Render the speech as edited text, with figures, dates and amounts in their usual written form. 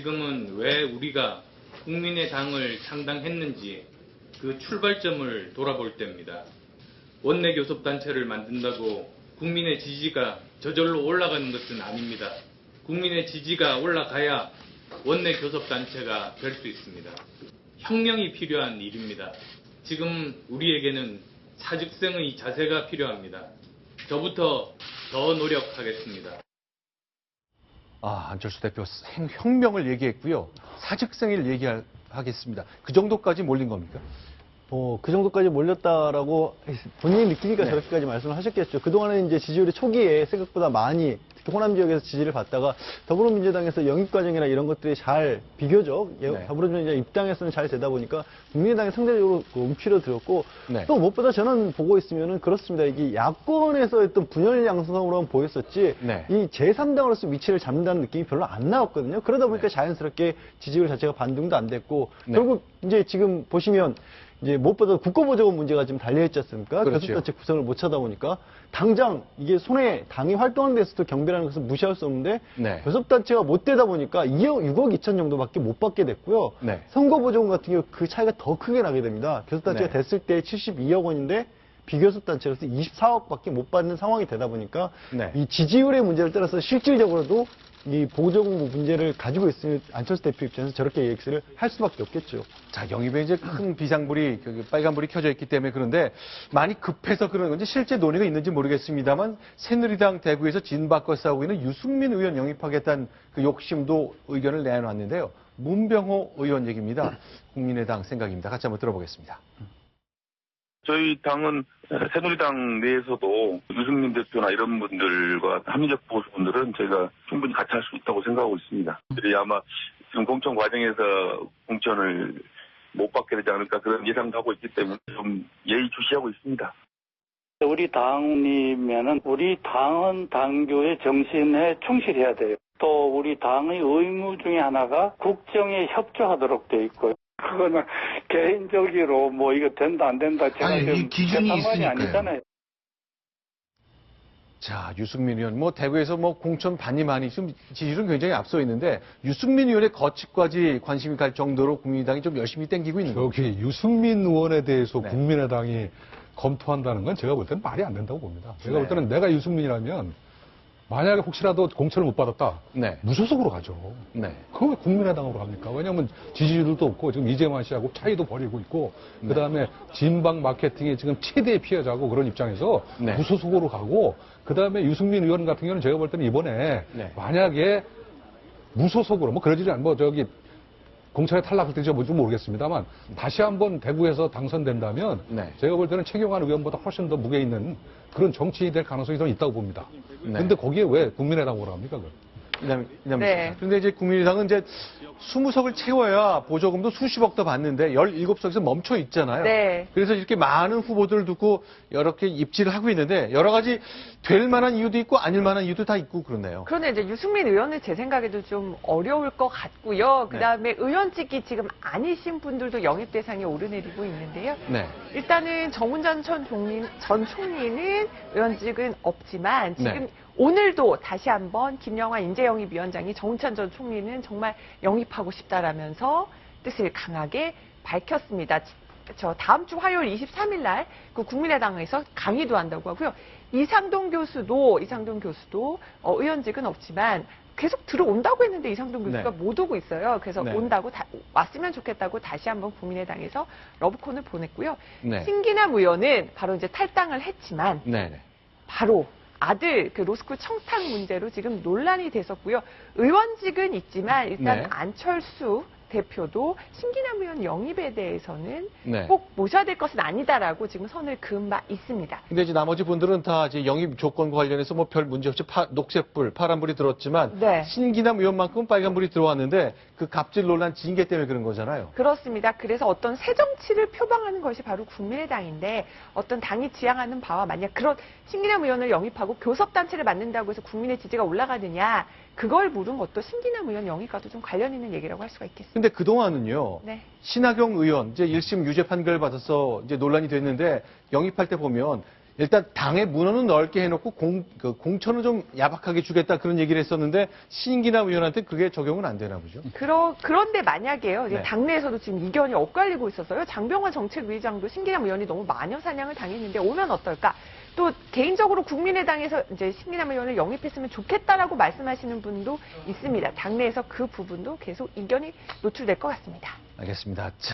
지금은 왜 우리가 국민의당을 창당했는지 그 출발점을 돌아볼 때입니다. 원내 교섭단체를 만든다고 국민의 지지가 저절로 올라가는 것은 아닙니다. 국민의 지지가 올라가야 원내 교섭단체가 될 수 있습니다. 혁명이 필요한 일입니다. 지금 우리에게는 사직생의 자세가 필요합니다. 저부터 더 노력하겠습니다. 안철수 대표 혁명을 얘기했고요. 사직생일 얘기하겠습니다. 그 정도까지 몰린 겁니까? 그 정도까지 몰렸다라고 본인이 느끼니까 저렇게까지 말씀을 하셨겠죠. 그동안은 이제 지지율이 초기에 생각보다 많이, 특히 호남 지역에서 지지를 받다가 더불어민주당에서 영입 과정이나 이런 것들이 잘 비교적 더불어민주당 입당에서는 잘 되다 보니까 국민의당이 상대적으로 움츠러들었고 또 무엇보다 저는 보고 있으면은 그렇습니다. 이게 야권에서 했던 분열 양상으로만 보였었지 이 제3당으로서 위치를 잡는다는 느낌이 별로 안 나왔거든요. 그러다 보니까 자연스럽게 지지율 자체가 반등도 안 됐고 결국 이제 지금 보시면 이제 무엇보다 국고보조금 문제가 지금 달려있지 않습니까? 교섭단체 구성을 못 하다 보니까 당장 이게 손에 당이 활동하는 데서도 경비라는 것을 무시할 수 없는데 교섭단체가 못 되다 보니까 6억 2천 정도밖에 못 받게 됐고요. 선거보조금 같은 경우 그 차이가 더 크게 나게 됩니다. 교섭단체가 됐을 때 72억 원인데 비교섭단체로서 24억밖에 못 받는 상황이 되다 보니까 이 지지율의 문제를 떠나서 실질적으로도 이 보조금 문제를 가지고 있으면 안철수 대표 입장에서 저렇게 얘기를 할 수밖에 없겠죠. 자, 영입에 이제 큰 비상불이, 빨간불이 켜져 있기 때문에 그런데 많이 급해서 그런 건지 실제 논의가 있는지 모르겠습니다만 새누리당 대구에서 진바꿔 싸우고 있는 유승민 의원 영입하겠다는 그 욕심도 의견을 내놨는데요. 문병호 의원 얘기입니다. 국민의당 생각입니다. 같이 한번 들어보겠습니다. 저희 당은 새누리당 내에서도 유승민 대표나 이런 분들과 합리적 보수분들은 저희가 충분히 같이 할 수 있다고 생각하고 있습니다. 아마 지금 공천 과정에서 공천을 못 받게 되지 않을까 그런 예상도 하고 있기 때문에 좀 예의주시하고 있습니다. 우리 당이면은 우리 당은 당교의 정신에 충실해야 돼요. 또 우리 당의 의무 중에 하나가 국정에 협조하도록 돼 있고요. 그거는 개인적으로 뭐 이거 된다 안 된다 제가 지금 상관이 아니잖아요. 자, 유승민 의원 대구에서 공천 반이 많이 좀 지지율은 굉장히 앞서 있는데 유승민 의원의 거취까지 관심이 갈 정도로 국민의당이 좀 열심히 땡기고 있는 거죠. 저기 유승민 의원에 대해서 국민의당이 검토한다는 건 제가 볼 때는 말이 안 된다고 봅니다. 제가 볼 때는 내가 유승민이라면 만약에 혹시라도 공천을 못 받았다. 무소속으로 가죠. 그거 왜 국민의당으로 갑니까? 왜냐하면 지지율도 없고 지금 이재만 씨하고 차이도 벌이고 있고 그다음에 진방 마케팅의 지금 최대 피해자고 그런 입장에서 무소속으로 가고 그다음에 유승민 의원 같은 경우는 제가 볼 때는 이번에 만약에 무소속으로 그러지 않 공천에 탈락할 때인지 뭔지 모르겠습니다만 다시 한번 대구에서 당선된다면 제가 볼 때는 최경환 의원보다 훨씬 더 무게 있는 그런 정치인이 될 가능성이 더 있다고 봅니다. 그런데 거기에 왜 국민의당으로 합니까? 그런데 이제 국민의당은 이제 20석을 채워야 보조금도 수십억 더 받는데 17석에서 멈춰 있잖아요. 그래서 이렇게 많은 후보들을 두고 이렇게 입지를 하고 있는데 여러 가지 될 만한 이유도 있고 아닐 만한 이유도 다 있고 그렇네요. 그런데 이제 유승민 의원은 제 생각에도 좀 어려울 것 같고요. 그다음에 의원직이 지금 아니신 분들도 영입 대상에 오르내리고 있는데요. 일단은 정운전 전 총리는 의원직은 없지만 지금 오늘도 다시 한번 김영하 인재영입위원장이 정운찬 전 총리는 정말 영입하고 싶다라면서 뜻을 강하게 밝혔습니다. 저 다음 주 화요일 23일 날 그 국민의당에서 강의도 한다고 하고요. 이상돈 교수도 의원직은 없지만 계속 들어온다고 했는데 이상돈 교수가 못 오고 있어요. 그래서 온다고 왔으면 좋겠다고 다시 한번 국민의당에서 러브콘을 보냈고요. 신기남 의원은 바로 이제 탈당을 했지만 바로 아들 로스쿨 청탁 문제로 지금 논란이 됐었고요. 의원직은 있지만 일단 안철수 대표도 신기남 의원 영입에 대해서는 꼭 모셔야 될 것은 아니다라고 지금 선을 그은 바 있습니다. 근데 이제 나머지 분들은 다 이제 영입 조건과 관련해서 별 문제 없이 녹색불, 파란불이 들었지만 신기남 의원만큼은 빨간불이 들어왔는데 그 갑질 논란 징계 때문에 그런 거잖아요. 그렇습니다. 그래서 어떤 새 정치를 표방하는 것이 바로 국민의당인데 어떤 당이 지향하는 바와 만약 그런 신기남 의원을 영입하고 교섭단체를 만든다고 해서 국민의 지지가 올라가느냐 그걸 물은 것도 신기남 의원 영입과도 좀 관련 있는 얘기라고 할 수가 있겠습니다. 근데 그동안은요. 신하경 의원 이제 1심 유죄 판결 받아서 이제 논란이 됐는데 영입할 때 보면 일단 당의 문호는 넓게 해놓고 공천은 좀 야박하게 주겠다 그런 얘기를 했었는데 신기남 의원한테 그게 적용은 안 되나 보죠. 그런데 만약에요. 네. 당내에서도 지금 이견이 엇갈리고 있어서요. 장병환 정책위의장도 신기남 의원이 너무 마녀 사냥을 당했는데 오면 어떨까? 또 개인적으로 국민의당에서 이제 신기남 의원을 영입했으면 좋겠다라고 말씀하시는 분도 있습니다. 당내에서 그 부분도 계속 이견이 노출될 것 같습니다. 알겠습니다. 자.